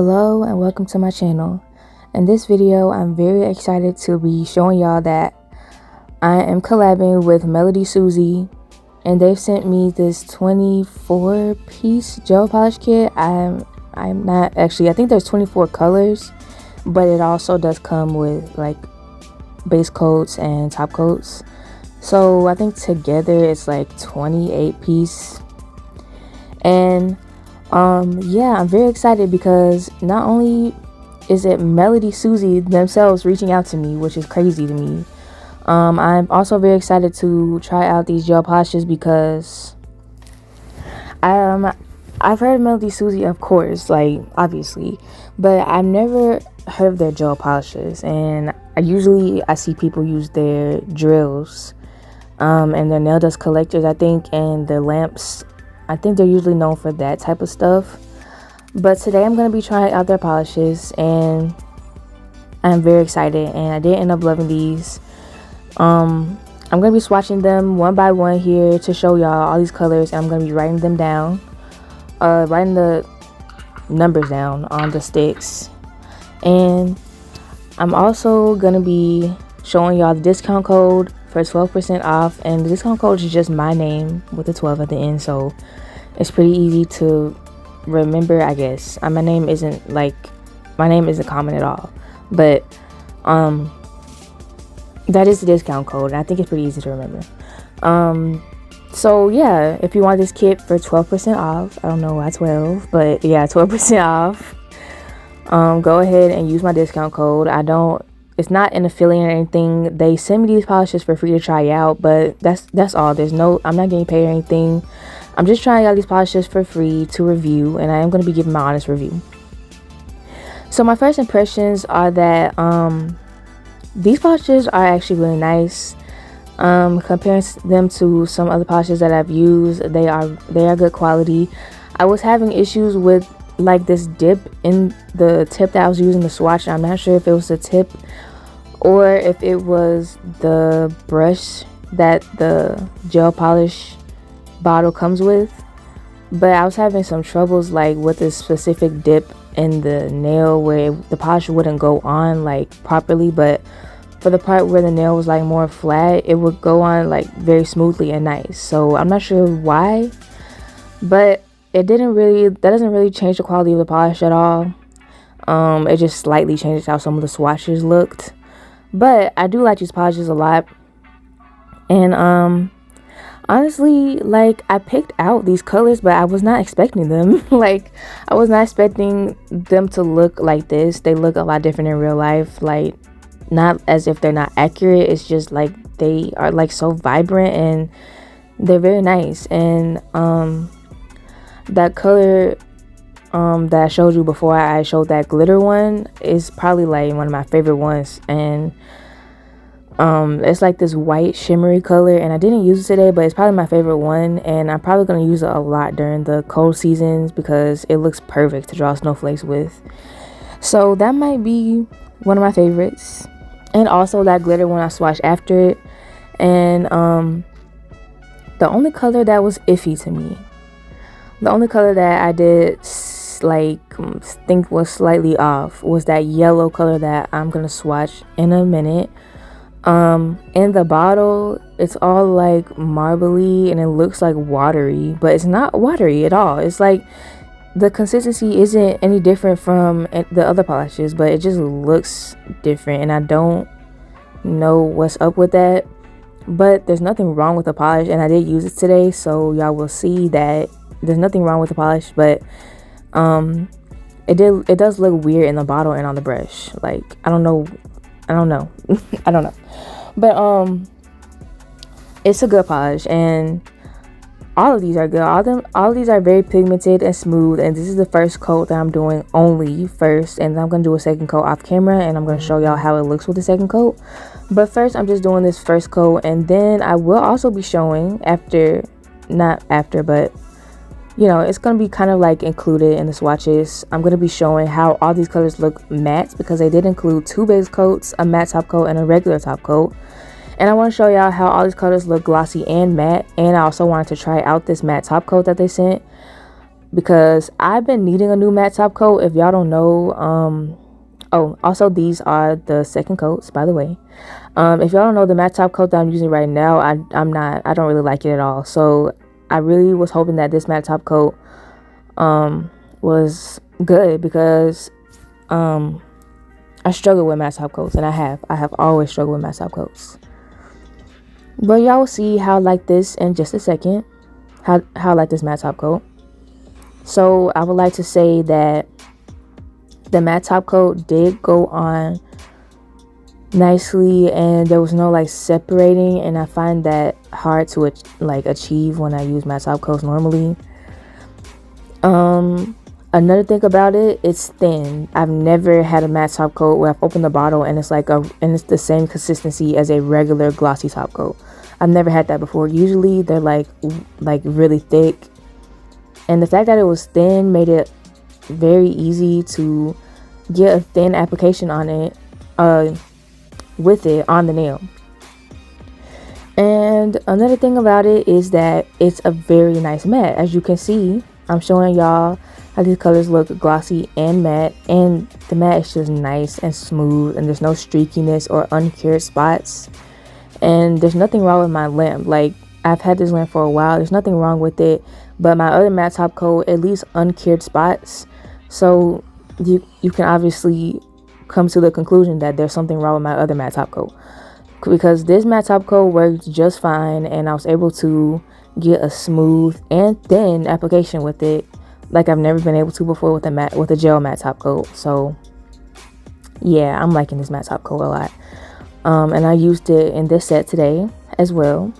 Hello and welcome to my channel. In this video, I'm very excited to be showing y'all that I am collabing with Melody Susie, and they've sent me this 24-piece gel polish kit. I'm not actually, I think there's 24 colors, but it also does come with like base coats and top coats. So I think together it's like 28 piece. And yeah, I'm very excited because not only is it Melody Susie themselves reaching out to me, which is crazy to me. I'm also very excited to try out these gel polishes because I've heard of Melody Susie, of course, like obviously, but I've never heard of their gel polishes. And I see people use their drills and their nail dust collectors, I think, and their lamps. I think they're usually known for that type of stuff. But today I'm going to be trying out their polishes, and I'm very excited, and I did end up loving these. I'm going to be swatching them one by one here to show y'all all these colors, and I'm going to be writing them down, writing the numbers down on the sticks. And I'm also going to be showing y'all the discount code for 12% off, and the discount code is just my name with a 12 at the end, so it's pretty easy to remember, I guess. My name isn't common at all, but that is the discount code, and I think it's pretty easy to remember. So yeah, if you want this kit for 12% off, I don't know why 12, but yeah, 12% off, go ahead and use my discount code. It's not an affiliate or anything. They send me these polishes for free to try out, but that's all. I'm not getting paid or anything. I'm just trying out these polishes for free to review, and I am going to be giving my honest review. So my first impressions are that these polishes are actually really nice. Comparing them to some other polishes that I've used, they are good quality. I was having issues with like this dip in the tip that I was using to swatch. I'm not sure if it was the tip or if it was the brush that the gel polish bottle comes with, but I was having some troubles like with this specific dip in the nail where the polish wouldn't go on like properly, but for the part where the nail was like more flat, it would go on like very smoothly and nice. So I'm not sure why, but that doesn't really change the quality of the polish at all. It just slightly changes how some of the swatches looked, but I do like these polishes a lot. And honestly, like, I picked out these colors, but I was not expecting them. Like, I was not expecting them to look like this. They look a lot different in real life. Like, not as if they're not accurate, it's just like they are like so vibrant and they're very nice. And that color that I showed you before I showed that glitter one is probably like one of my favorite ones. And it's like this white shimmery color, and I didn't use it today, but it's probably my favorite one, and I'm probably going to use it a lot during the cold seasons because it looks perfect to draw snowflakes with. So that might be one of my favorites. And also that glitter one I swatched after it. And the only color that was iffy to me, the only color that I did think was slightly off, was that yellow color that I'm gonna swatch in a minute. In the bottle, it's all like marbly and it looks like watery, but it's not watery at all. It's like the consistency isn't any different from the other polishes, but it just looks different, and I don't know what's up with that. But there's nothing wrong with the polish, and I did use it today, so y'all will see that there's nothing wrong with the polish. But it does look weird in the bottle and on the brush. Like, I don't know I don't know. But it's a good polish, and all of these are good. All of these are very pigmented and smooth, and this is the first coat that I'm doing only first, and I'm gonna do a second coat off camera, and I'm gonna show y'all how it looks with the second coat. But first, I'm just doing this first coat, and then I will also be showing not after, but you know, it's going to be kind of like included in the swatches. I'm going to be showing how all these colors look matte, because they did include 2 base coats, a matte top coat, and a regular top coat. And I want to show y'all how all these colors look glossy and matte. And I also wanted to try out this matte top coat that they sent. because I've been needing a new matte top coat. If y'all don't know, oh, also these are the second coats, by the way. If y'all don't know, the matte top coat that I'm using right now, I don't really like it at all. So I really was hoping that this matte top coat was good, because I struggle with matte top coats, and I have always struggled with matte top coats. But y'all will see how I like this in just a second, how I like this matte top coat. So I would like to say that the matte top coat did go on nicely, and there was no like separating, and I find that hard to achieve when I use matte top coats normally. Another thing about it, it's thin. I've never had a matte top coat where I've opened the bottle and it's it's the same consistency as a regular glossy top coat. I've never had that before. Usually they're like really thick, and the fact that it was thin made it very easy to get a thin application on it, with it on the nail. And another thing about it is that it's a very nice matte. As you can see, I'm showing y'all how these colors look glossy and matte, and the matte is just nice and smooth, and there's no streakiness or uncured spots. And there's nothing wrong with my lamp. Like, I've had this lamp for a while, there's nothing wrong with it, but my other matte top coat at least uncured spots. So you can obviously come to the conclusion that there's something wrong with my other matte top coat, because this matte top coat worked just fine, and I was able to get a smooth and thin application with it like I've never been able to before with a gel matte top coat. So yeah, I'm liking this matte top coat a lot. And I used it in this set today as well.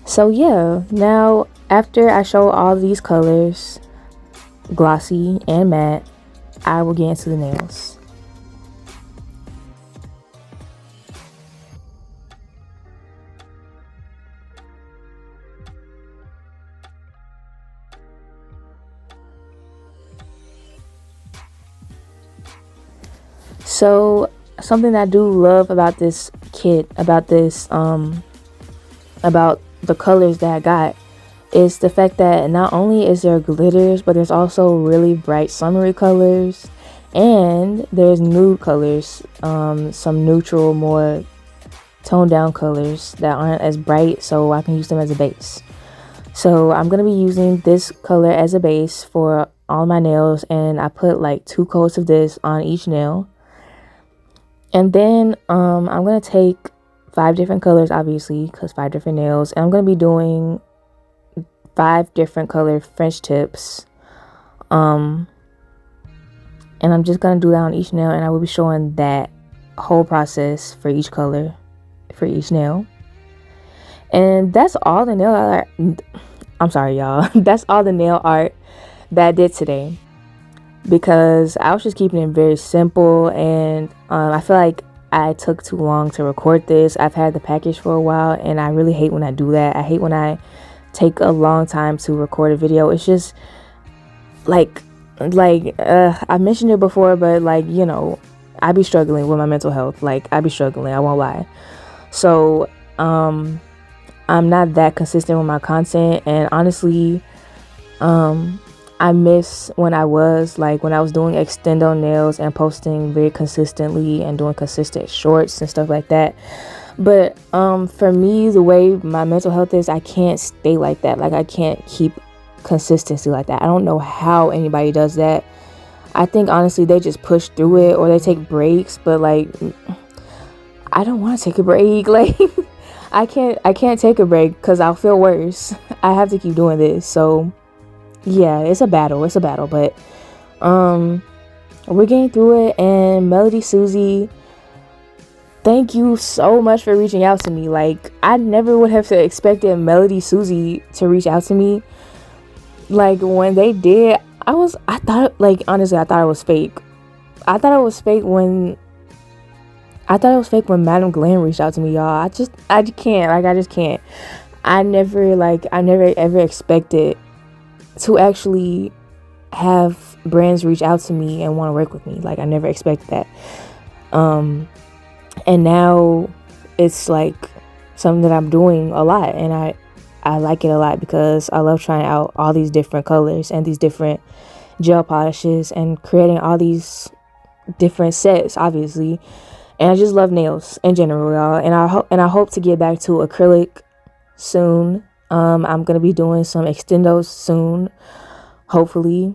So yeah, now after I show all these colors, glossy and matte, I will get into the nails. So something that I do love about this kit, about the colors that I got, is the fact that not only is there glitters, but there's also really bright summery colors, and there's nude colors, some neutral, more toned down colors that aren't as bright, so I can use them as a base. So I'm going to be using this color as a base for all my nails, and I put like 2 coats of this on each nail. And then I'm going to take 5 different colors, obviously, because 5 different nails, and I'm going to be doing 5 different color French tips. And I'm just going to do that on each nail, and I will be showing that whole process for each color, for each nail. And that's all the nail art. I'm sorry, y'all. That's all the nail art that I did today, because I was just keeping it very simple, and I feel like I took too long to record this. I've had the package for a while, and I really hate when I do that. I hate when I take a long time to record a video. It's just like I mentioned it before, but like, you know, I be struggling with my mental health. Like, I be struggling, I won't lie. So I'm not that consistent with my content, and honestly, I miss when I was doing extendo nails and posting very consistently and doing consistent shorts and stuff like that. But for me, the way my mental health is, I can't stay like that. Like, I can't keep consistency like that. I don't know how anybody does that. I think honestly they just push through it, or they take breaks, but like, I don't want to take a break. Like, I can't take a break because I'll feel worse. I have to keep doing this. So yeah, it's a battle, but we're getting through it. And Melody Susie, thank you so much for reaching out to me. Like, I never would have expected Melody Susie to reach out to me. Like, when they did, I thought it was fake. I thought it was fake when Madam Glam reached out to me, y'all. I just can't. I never ever expected to actually have brands reach out to me and want to work with me. Like, I never expected that. And now it's like something that I'm doing a lot, and I I like it a lot because I love trying out all these different colors and these different gel polishes and creating all these different sets, obviously. And I just love nails in general, y'all. And I hope to get back to acrylic soon. I'm gonna be doing some extendos soon, hopefully.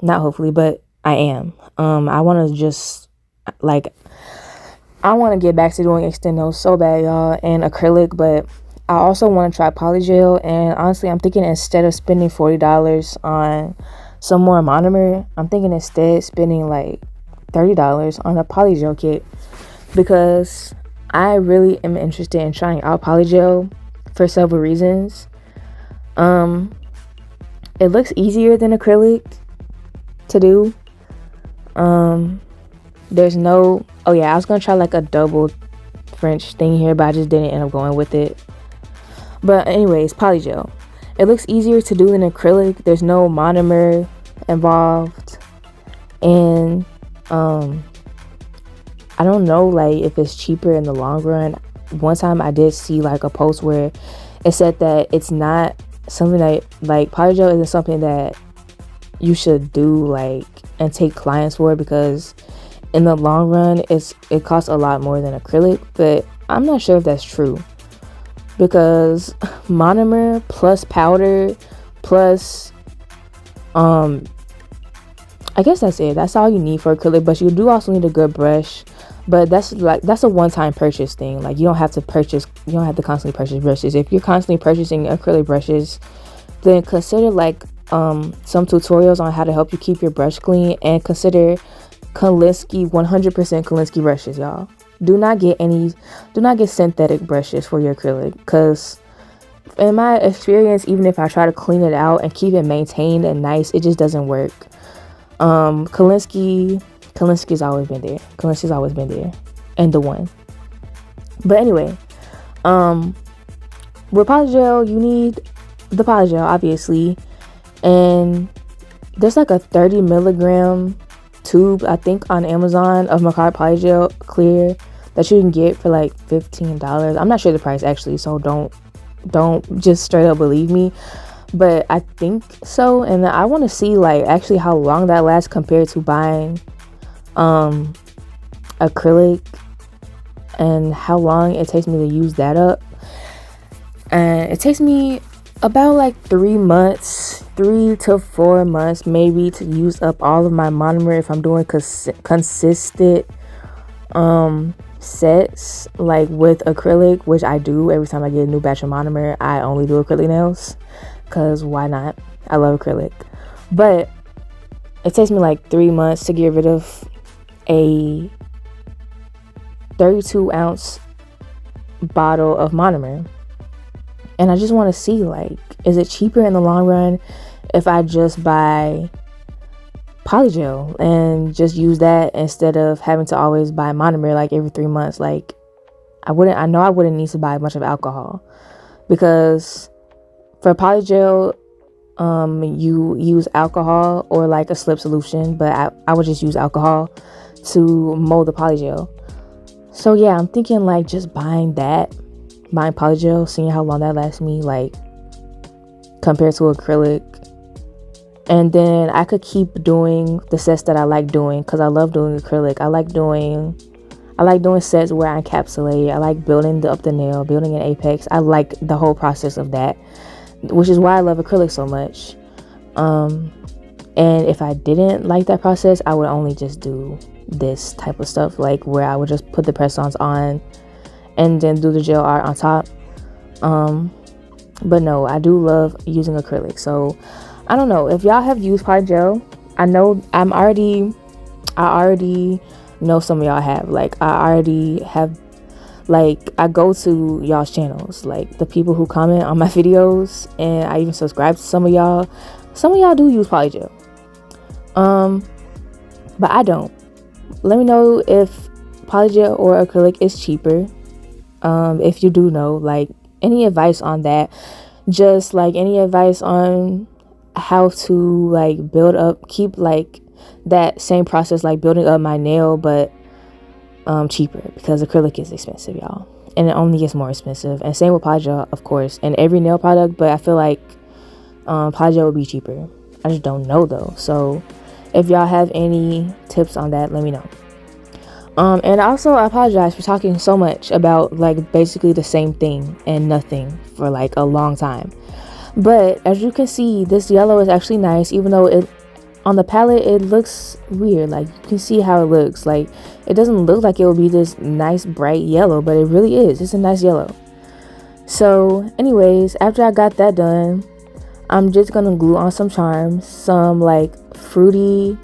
Not hopefully, but I am. I want to just like, I want to get back to doing extendos so bad, y'all, and acrylic. But I also want to try polygel, and honestly, I'm thinking instead of spending $40 on some more monomer, I'm thinking instead spending like $30 on a polygel kit, because I really am interested in trying out polygel for several reasons. It looks easier than acrylic to do. There's no, oh yeah, I was gonna try like a double French thing here, but I just didn't end up going with it. But anyways, polygel, it looks easier to do than acrylic. There's no monomer involved, and I don't know like if it's cheaper in the long run. One time I did see like a post where it said that it's not something that, like, polygel isn't something that you should do like and take clients for, because in the long run it costs a lot more than acrylic. But I'm not sure if that's true, because monomer plus powder plus I guess that's it. That's all you need for acrylic. But you do also need a good brush. But that's a one-time purchase thing. Like, you don't have to constantly purchase brushes. If you're constantly purchasing acrylic brushes, then consider like some tutorials on how to help you keep your brush clean, and consider Kolinsky 100% Kolinsky brushes, y'all. Do not get synthetic brushes for your acrylic, because in my experience, even if I try to clean it out and keep it maintained and nice, it just doesn't work. Kolinsky's always been there. Kolinsky's always been there, and the one. But anyway, with polygel, you need the polygel, obviously, and there's like a 30 milligram tube, I think, on Amazon of Macard polygel clear that you can get for like $15. I'm not sure the price actually, so don't just straight up believe me, but I think so. And I want to see like actually how long that lasts compared to buying acrylic, and how long it takes me to use that up. And it takes me about like 3 to 4 months maybe to use up all of my monomer if I'm doing consistent sets like with acrylic, which I do. Every time I get a new batch of monomer, I only do acrylic nails, because why not? I love acrylic. But it takes me like 3 months to get rid of a 32-ounce bottle of monomer. And I just want to see, like, is it cheaper in the long run if I just buy polygel and just use that instead of having to always buy monomer like every 3 months? Like, I know I wouldn't need to buy a bunch of alcohol, because for polygel, you use alcohol or like a slip solution, but I would just use alcohol to mold the polygel. So yeah, I'm thinking like just buying polygel, seeing how long that lasts me, like compared to acrylic. And then I could keep doing the sets that I like doing, because I love doing acrylic. I like doing sets where I encapsulate. I like building up the nail, building an apex. I like the whole process of that, which is why I love acrylic so much. And if I didn't like that process, I would only just do this type of stuff, like where I would just put the press-ons on and then do the gel art on top. But no, I do love using acrylic. So I don't know if y'all have used polygel. I know I already know some of y'all have. Like, I already have, like, I go to y'all's channels, like the people who comment on my videos, and I even subscribe to some of y'all. Some of y'all do use polygel, but I don't. Let me know if polygel or acrylic is cheaper. If you do know, like, any advice on that, just like any advice on how to like keep like that same process, like building up my nail, but cheaper, because acrylic is expensive, y'all. and it only gets more expensive. And same with pod gel, of course, and every nail product, but I feel like pod gel would be cheaper. I just don't know though. So if y'all have any tips on that, let me know. And also I apologize for talking so much about like basically the same thing and nothing for like a long time. But as you can see, this yellow is actually nice, even though it on the palette it looks weird. Like you can see how it looks. Like it doesn't look like it will be this nice bright yellow, but it really is. It's a nice yellow. So anyways, after I got that done, I'm just gonna glue on some charms, some like fruity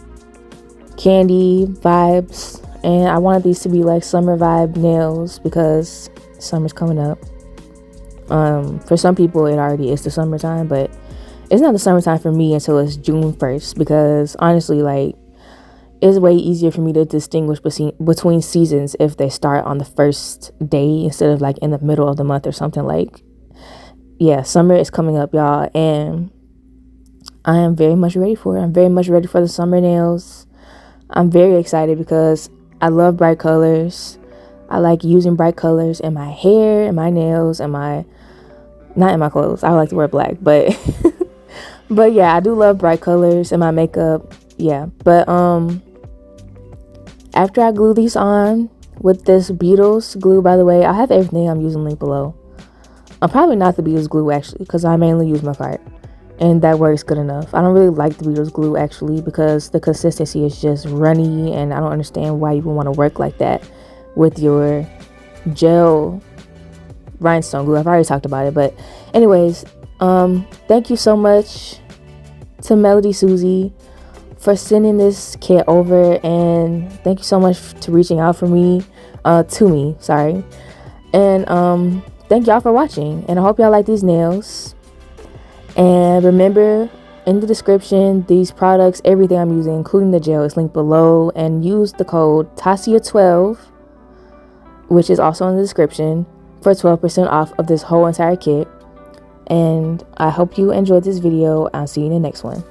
candy vibes, and I wanted these to be like summer vibe nails because summer's coming up. For some people it already is the summertime, but it's not the summertime for me until it's June 1st, because honestly, like, it's way easier for me to distinguish between seasons if they start on the first day instead of like in the middle of the month or something. Like, yeah, summer is coming up, y'all, and I am very much ready for it. I'm very much ready for the summer nails. I'm very excited because I love bright colors. I like using bright colors in my hair, in my nails, and not in my clothes. I like to wear black, but but yeah, I do love bright colors in my makeup. Yeah, but after I glue these on with this Beetles glue, by the way, I have everything I'm using linked below. I'm probably not the Beetles glue actually, because I mainly use my cart, and that works good enough. I don't really like the Beetles glue actually because the consistency is just runny, and I don't understand why you would want to work like that with your gel rhinestone glue. I've already talked about it, but anyways, thank you so much to Melody Susie for sending this kit over, and thank you so much to reaching out to me, and thank y'all for watching, and I hope y'all like these nails. And remember, in the description, these products, everything I'm using, including the gel, is linked below, and use the code TASIA12, which is also in the description, for 12% off of this whole entire kit. And I hope you enjoyed this video. I'll see you in the next one.